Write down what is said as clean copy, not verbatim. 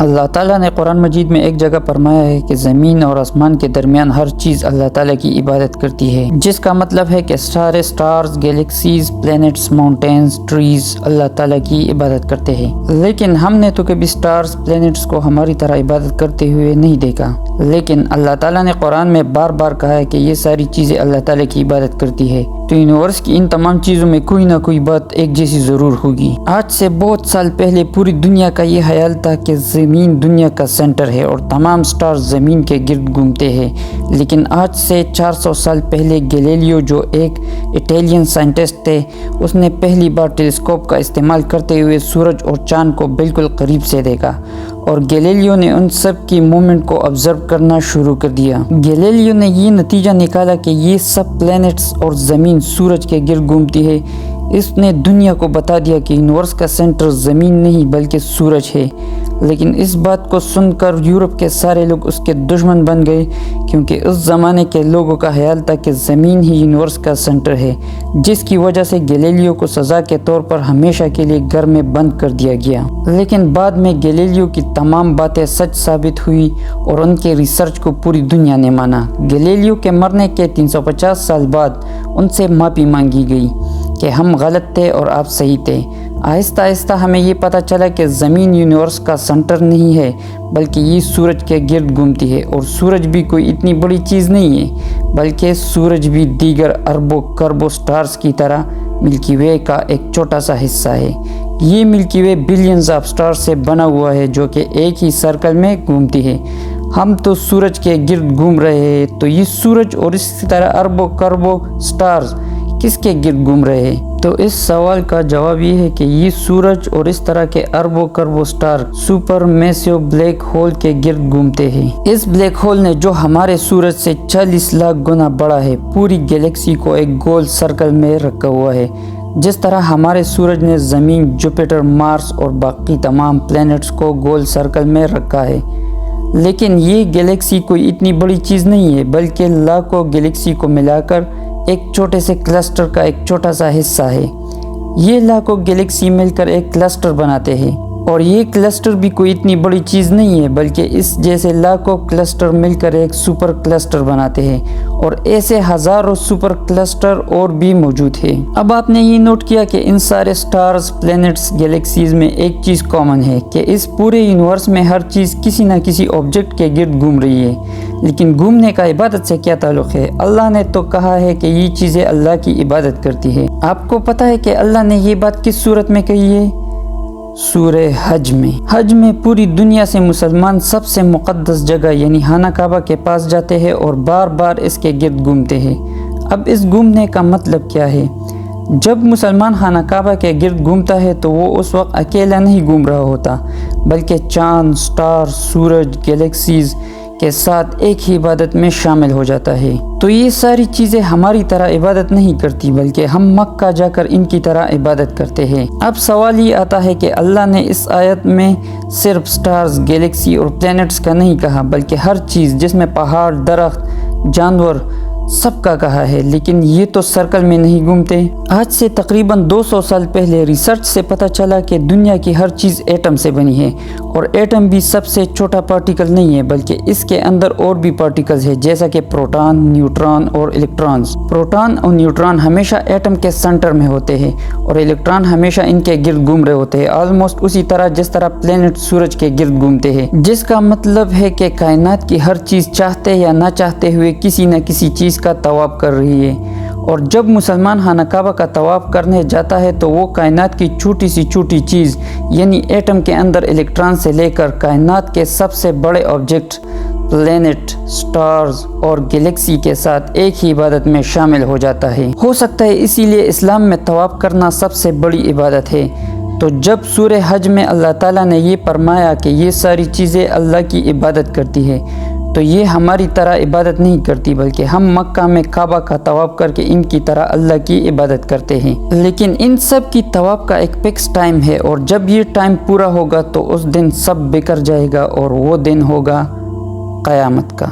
اللہ تعالیٰ نے قرآن مجید میں ایک جگہ فرمایا ہے کہ زمین اور آسمان کے درمیان ہر چیز اللہ تعالیٰ کی عبادت کرتی ہے، جس کا مطلب ہے کہ سارے stars, galaxies, planets, mountains, trees Allah تعالیٰ کی عبادت کرتے ہیں۔ لیکن ہم نے تو کبھی سٹارز، پلینٹس کو ہماری طرح عبادت کرتے ہوئے نہیں دیکھا، لیکن اللہ تعالیٰ نے قرآن میں بار بار کہا ہے کہ یہ ساری چیزیں اللہ تعالیٰ کی عبادت کرتی ہے، تو یونیورس کی ان تمام چیزوں میں کوئی نہ کوئی بات ایک جیسی ضرور ہوگی۔ آج سے بہت سال پہلے پوری دنیا کا یہ خیال تھا کہ زمین دنیا کا سینٹر ہے اور تمام سٹارز زمین کے گرد گھومتے ہیں، لیکن آج سے 400 سال پہلے گیلیلیو، جو ایک اٹیلین سائنٹسٹ تھے، اس نے پہلی بار ٹیلیسکوپ کا استعمال کرتے ہوئے سورج اور چاند کو بالکل قریب سے دیکھا، اور گیلیلیو نے ان سب کی موومنٹ کو آبزرو کرنا شروع کر دیا۔ گیلیلیو نے یہ نتیجہ نکالا کہ یہ سب پلینٹس اور زمین سورج کے گرد گھومتی ہے۔ اس نے دنیا کو بتا دیا کہ یونیورس کا سینٹر زمین نہیں بلکہ سورج ہے، لیکن اس بات کو سن کر یورپ کے سارے لوگ اس کے دشمن بن گئے، کیونکہ اس زمانے کے لوگوں کا خیال تھا کہ زمین ہی یونیورس کا سینٹر ہے، جس کی وجہ سے گیلیلیو کو سزا کے طور پر ہمیشہ کے لیے گھر میں بند کر دیا گیا۔ لیکن بعد میں گیلیلیو کی تمام باتیں سچ ثابت ہوئی اور ان کے ریسرچ کو پوری دنیا نے مانا۔ گیلیلیو کے مرنے کے 350 سال بعد ان سے معافی مانگی گئی کہ ہم غلط تھے اور آپ صحیح تھے۔ آہستہ آہستہ ہمیں یہ پتہ چلا کہ زمین یونیورس کا سینٹر نہیں ہے بلکہ یہ سورج کے گرد گھومتی ہے، اور سورج بھی کوئی اتنی بڑی چیز نہیں ہے، بلکہ سورج بھی دیگر اربوں کربوں سٹارز کی طرح ملکی وے کا ایک چھوٹا سا حصہ ہے۔ یہ ملکی وے بلینز آف سٹارز سے بنا ہوا ہے جو کہ ایک ہی سرکل میں گھومتی ہے۔ ہم تو سورج کے گرد گھوم رہے ہیں، تو یہ سورج اور اسی طرح اربوں کربوں سٹارز کس کے گرد گھوم رہے ہیں؟ تو اس سوال کا جواب یہ ہے کہ یہ سورج اور اس طرح کے اربوں کربوں star supermassive black hole کے گرد گھومتے ہیں۔ اس بلیک ہول نے، جو ہمارے سورج سے 40 لاکھ گنا بڑا ہے، پوری گیلیکسی کو ایک گول سرکل میں رکھا ہوا ہے، جس طرح ہمارے سورج نے زمین، جوپیٹر، مارس اور باقی تمام پلینٹس کو گول سرکل میں رکھا ہے۔ لیکن یہ گیلیکسی کوئی اتنی بڑی چیز نہیں ہے، بلکہ لاکھوں گیلیکسی کو ملا کر ایک چھوٹے سے کلسٹر کا ایک چھوٹا سا حصہ ہے۔ یہ لاکھوں گیلیکسی مل کر ایک کلسٹر بناتے ہیں، اور یہ کلسٹر بھی کوئی اتنی بڑی چیز نہیں ہے، بلکہ اس جیسے لاکھوں کلسٹر مل کر ایک سپر کلسٹر بناتے ہیں، اور ایسے ہزاروں سپر کلسٹر اور بھی موجود ہیں۔ اب آپ نے یہ نوٹ کیا کہ ان سارے سٹارز، پلینٹس، گیلیکسیز میں ایک چیز کامن ہے کہ اس پورے یونیورس میں ہر چیز کسی نہ کسی آبجیکٹ کے گرد گھوم رہی ہے، لیکن گھومنے کا عبادت سے کیا تعلق ہے؟ اللہ نے تو کہا ہے کہ یہ چیزیں اللہ کی عبادت کرتی ہے۔ آپ کو پتہ ہے کہ اللہ نے یہ بات کس صورت میں کہی ہے؟ سورہ حج میں۔ حج میں پوری دنیا سے مسلمان سب سے مقدس جگہ یعنی خانہ کعبہ کے پاس جاتے ہیں اور بار بار اس کے گرد گھومتے ہیں۔ اب اس گھومنے کا مطلب کیا ہے؟ جب مسلمان خانہ کعبہ کے گرد گھومتا ہے تو وہ اس وقت اکیلا نہیں گھوم رہا ہوتا، بلکہ چاند، سٹار، سورج، گیلیکسیز کے ساتھ ایک ہی عبادت میں شامل ہو جاتا ہے۔ تو یہ ساری چیزیں ہماری طرح عبادت نہیں کرتی، بلکہ ہم مکہ جا کر ان کی طرح عبادت کرتے ہیں۔ اب سوال یہ آتا ہے کہ اللہ نے اس آیت میں صرف سٹارز، گیلیکسی اور پلینٹس کا نہیں کہا، بلکہ ہر چیز جس میں پہاڑ، درخت، جانور، سب کا کہا ہے، لیکن یہ تو سرکل میں نہیں گھومتے۔ آج سے تقریباً 200 سال پہلے ریسرچ سے پتہ چلا کہ دنیا کی ہر چیز ایٹم سے بنی ہے، اور ایٹم بھی سب سے چھوٹا پارٹیکل نہیں ہے، بلکہ اس کے اندر اور بھی پارٹیکلز ہیں، جیسا کہ پروٹون، نیوٹران اور الیکٹرانز۔ پروٹون اور نیوٹران ہمیشہ ایٹم کے سینٹر میں ہوتے ہیں، اور الیکٹران ہمیشہ ان کے گرد گھوم رہے ہوتے ہیں، آلموسٹ اسی طرح جس طرح پلینٹ سورج کے گرد گھومتے ہیں، جس کا مطلب ہے کہ کائنات کی ہر چیز چاہتے یا نہ چاہتے ہوئے کسی نہ کسی چیز کا طواف کر رہی ہے۔ اور جب مسلمان خانہ کعبہ کا طواف کرنے جاتا ہے تو وہ کائنات کی چھوٹی سی چھوٹی چیز یعنی ایٹم کے اندر الیکٹران سے لے کر کائنات کے سب سے بڑے آبجیکٹ، پلینٹ، سٹارز اور گیلیکسی کے ساتھ ایک ہی عبادت میں شامل ہو جاتا ہے۔ ہو سکتا ہے اسی لیے اسلام میں طواف کرنا سب سے بڑی عبادت ہے۔ تو جب سورہ حج میں اللہ تعالیٰ نے یہ فرمایا کہ یہ ساری چیزیں اللہ کی عبادت کرتی ہے، تو یہ ہماری طرح عبادت نہیں کرتی، بلکہ ہم مکہ میں کعبہ کا طواف کر کے ان کی طرح اللہ کی عبادت کرتے ہیں۔ لیکن ان سب کی طواف کا ایک فکس ٹائم ہے، اور جب یہ ٹائم پورا ہوگا تو اس دن سب بکھر جائے گا، اور وہ دن ہوگا قیامت کا۔